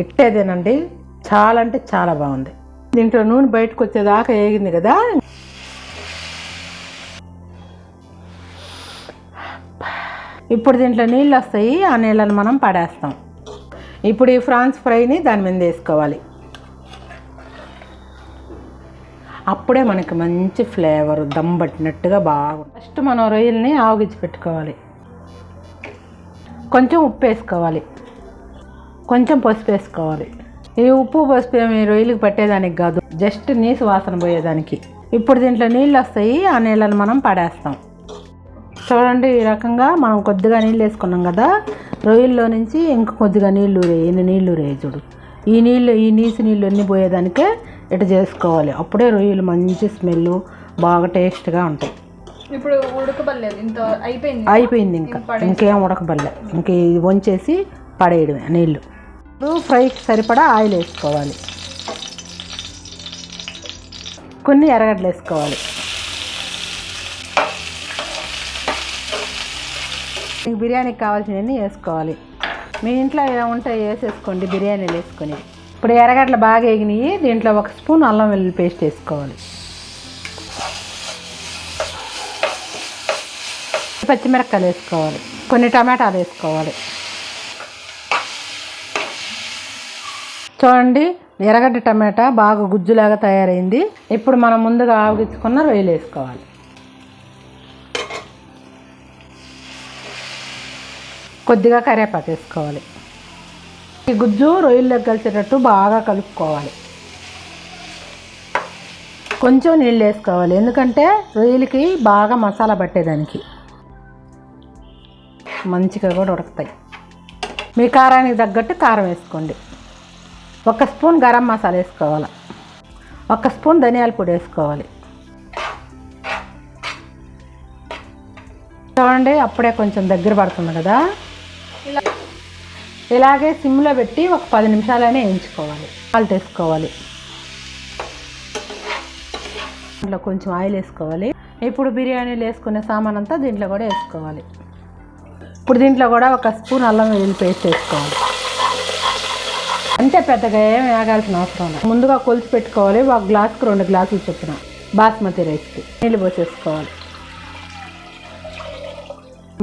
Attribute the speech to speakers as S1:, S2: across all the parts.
S1: ఇట్టేదేనండి, చాలా అంటే చాలా బాగుంది. దీంట్లో నూనె బయటకు వచ్చేదాకా వేగింది కదా. ఇప్పుడు దీంట్లో నీళ్ళు వస్తాయి, ఆ నీళ్ళని మనం పడేస్తాం. ఇప్పుడు ఈ ఫ్రాన్స్ ఫ్రైని దాని మీద వేసుకోవాలి. అప్పుడే మనకి మంచి ఫ్లేవర్ దమ్ పట్టినట్టుగా బాగుంటుంది. ఫస్ట్ మనం రొయ్యల్ని ఆవగించి పెట్టుకోవాలి. కొంచెం ఉప్పు వేసుకోవాలి, కొంచెం పసుపు వేసుకోవాలి. ఈ ఉప్పు పసుపు ఏమి రొయ్యలకి పట్టేదానికి కాదు, జస్ట్ నీసు వాసన పోయేదానికి. ఇప్పుడు దీంట్లో నీళ్ళు వస్తాయి, ఆ నీళ్ళని మనం పడేస్తాం. చూడండి, ఈ రకంగా మనం కొద్దిగా నీళ్ళు వేసుకున్నాం కదా, రొయ్యల్లో నుంచి ఇంక కొద్దిగా నీళ్ళు ఎన్ని నీళ్ళు చూడు. ఈ నీసు నీళ్ళు అన్నీ పోయేదానికే ఇటు చేసుకోవాలి. అప్పుడే రొయ్యలు మంచి స్మెల్ బాగా టేస్ట్గా ఉంటాయి.
S2: ఇప్పుడు ఉడకబడలేదు, ఇంత
S1: అయిపోయింది, ఇంకేం ఉడకబడలే. ఇంక ఇది వంచేసి పడేయడమే నీళ్ళు. ఇప్పుడు ఫ్రైకి సరిపడా ఆయిల్ వేసుకోవాలి, కొన్ని ఎర్రగడ్డలు వేసుకోవాలి. మీకు బిర్యానీకి కావాల్సినవన్నీ వేసుకోవాలి. మీ ఇంట్లో ఎలా ఉంటాయో వేసేసుకోండి బిర్యానీలు వేసుకొని. ఇప్పుడు ఎర్రగడ్డలు బాగా వేగినాయి, దీంట్లో 1 స్పూన్ అల్లం వెల్లుల్లి పేస్ట్ వేసుకోవాలి. పచ్చిమిరపకాయలు వేసుకోవాలి, కొన్ని టమాటాలు వేసుకోవాలి. చూడండి, ఎర్రగడ్డ టమాటా బాగా గుజ్జులాగా తయారైంది. ఇప్పుడు మనం ముందుగా ఆవగించుకున్న రొయ్యలు వేసుకోవాలి. కొద్దిగా కరివేపాకు వేసుకోవాలి. ఈ గుజ్జు రొయ్యల్లోకి కలిసేటట్టు బాగా కలుపుకోవాలి. కొంచెం నీళ్ళు వేసుకోవాలి, ఎందుకంటే రొయ్యలకి బాగా మసాలా పట్టేదానికి, మంచిగా కూడా ఉడకతాయి. మీ కారానికి తగ్గట్టు కారం వేసుకోండి. 1 స్పూన్ గరం మసాలా వేసుకోవాలి, 1 స్పూన్ ధనియాల పొడి వేసుకోవాలి. చూడండి, అప్పుడే కొంచెం దగ్గర పడుతుంది కదా. ఇలాగే సిమ్లో పెట్టి ఒక 10 నిమిషాలనే వేయించుకోవాలి. సాల్ట్ వేసుకోవాలి, దీంట్లో కొంచెం ఆయిల్ వేసుకోవాలి. ఇప్పుడు బిర్యానీలు వేసుకునే సామాన్ అంతా దీంట్లో కూడా వేసుకోవాలి. ఇప్పుడు దీంట్లో కూడా 1 స్పూన్ అల్లం వెల్లుల్లి పేస్ట్ వేసుకోవాలి. అంతే, పెద్దగా ఏమి వేగాల్సిన అవసరం లేదు. ముందుగా కొలిచి పెట్టుకోవాలి. 1 గ్లాసుకు 2 గ్లాసులు చొప్పున బాస్మతి రైస్కి నీళ్ళు పోసేసుకోవాలి.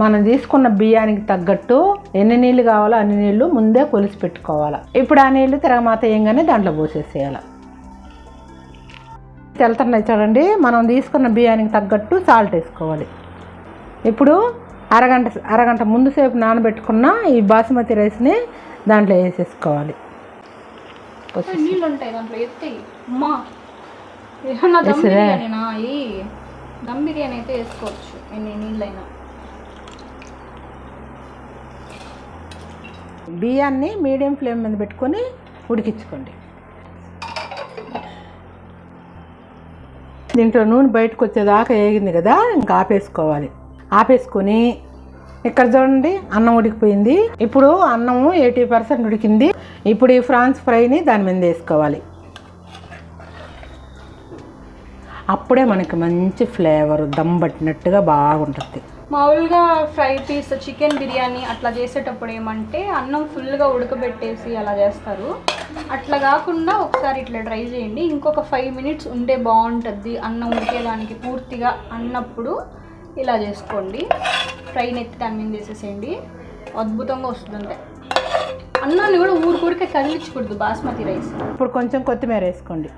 S1: మనం తీసుకున్న బియ్యానికి తగ్గట్టు ఎన్ని నీళ్ళు కావాలో అన్ని నీళ్ళు ముందే కొలిసి పెట్టుకోవాలి. ఇప్పుడు ఆ నీళ్ళు తిరగమాత వేయంగానే దాంట్లో పోసేసేయాలి. తెలుతున్నాయి చూడండి, మనం తీసుకున్న బియ్యానికి తగ్గట్టు సాల్ట్ వేసుకోవాలి. ఇప్పుడు అరగంట ముందు సేపు నానబెట్టుకున్న ఈ బాస్మతి రైస్ని దాంట్లో వేసేసుకోవాలి.
S2: నీళ్ళు ఉంటాయి దాంట్లో, ఎత్తాయి అమ్మా. ఏమన్నా దమ్ బిర్యానీ అయితే వేసుకోవచ్చు ఎన్ని నీళ్ళైనా.
S1: బియ్యాన్ని మీడియం ఫ్లేమ్ మీద పెట్టుకొని ఉడికించుకోండి. దీంట్లో నూనె బయటకు వచ్చేదాకా వేగింది కదా, ఇంకా ఆపేసుకోవాలి. ఆపేసుకొని ఇక్కడ చూడండి, అన్నం ఉడికిపోయింది. ఇప్పుడు అన్నము 80% ఉడికింది. ఇప్పుడు ఈ ఫ్రాన్స్ ఫ్రైని దాని మీద వేసుకోవాలి. అప్పుడే మనకి మంచి ఫ్లేవర్ దమ్ పట్టినట్టుగా బాగుంటుంది.
S2: మామూలుగా ఫ్రై పీస్ చికెన్ బిర్యానీ అట్లా చేసేటప్పుడు ఏమంటే అన్నం ఫుల్గా ఉడకబెట్టేసి అలా చేస్తారు. అట్లా కాకుండా ఒకసారి ఇట్లా ట్రై చేయండి. ఇంకొక 5 మినిట్స్ ఉంటే బాగుంటుంది అన్నం ఉడికేదానికి పూర్తిగా అన్నప్పుడు. ఇలా చేసుకోండి. ఫ్రైని ఎత్తి దాని మీద వేసేసేయండి, అద్భుతంగా వస్తుంది. అన్నాన్ని కూడా ఊరికే కదిలించకూడదు బాస్మతి రైస్.
S1: ఇప్పుడు కొంచెం కొత్తిమీర వేసుకోండి.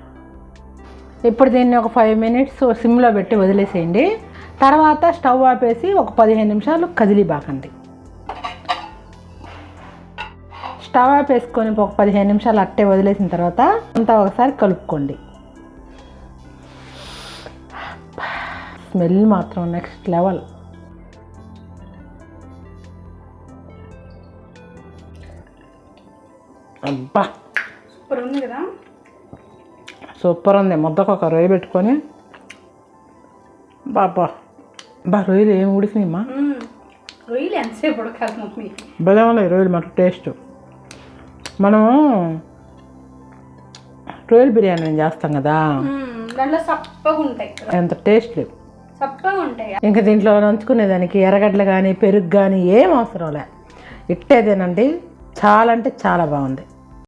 S1: ఇప్పుడు దీన్ని ఒక 5 మినిట్స్ సిమ్లో పెట్టి వదిలేసేయండి. తర్వాత స్టవ్ ఆపేసి ఒక 15 నిమిషాలు కదిలిబాకండి. స్టవ్ ఆపేసుకొని ఒక 15 నిమిషాలు అట్టే వదిలేసిన తర్వాత అంతా ఒకసారి కలుపుకోండి. స్మెల్ మాత్రం నెక్స్ట్ లెవెల్. అబ్బా,
S2: సూపర్ ఉంది కదా.
S1: సూపర్ ఉంది. ముద్దకు ఒక రొయ్య పెట్టుకొని బాబా రొయ్యలు ఏమి ఉడికినాయమ్మా.
S2: రొయ్యలు ఎంతసేపు ఉడకాలి మమ్మీ?
S1: భలే ఉన్నాయి రొయ్యలు. మాట టేస్ట్ మనము రొయ్యల బిర్యానీ చేస్తాం కదా,
S2: దాంట్లో సప్పగా ఉంటాయి,
S1: ఎంత టేస్ట్ లేవు,
S2: సప్పగా ఉంటాయి.
S1: ఇంకా దీంట్లో నంచుకునేదానికి ఎర్రగడ్డలు కానీ పెరుగు కానీ ఏం అవసరం లే. ఇట్టేదేనండి, చాలా అంటే చాలా బాగుంది.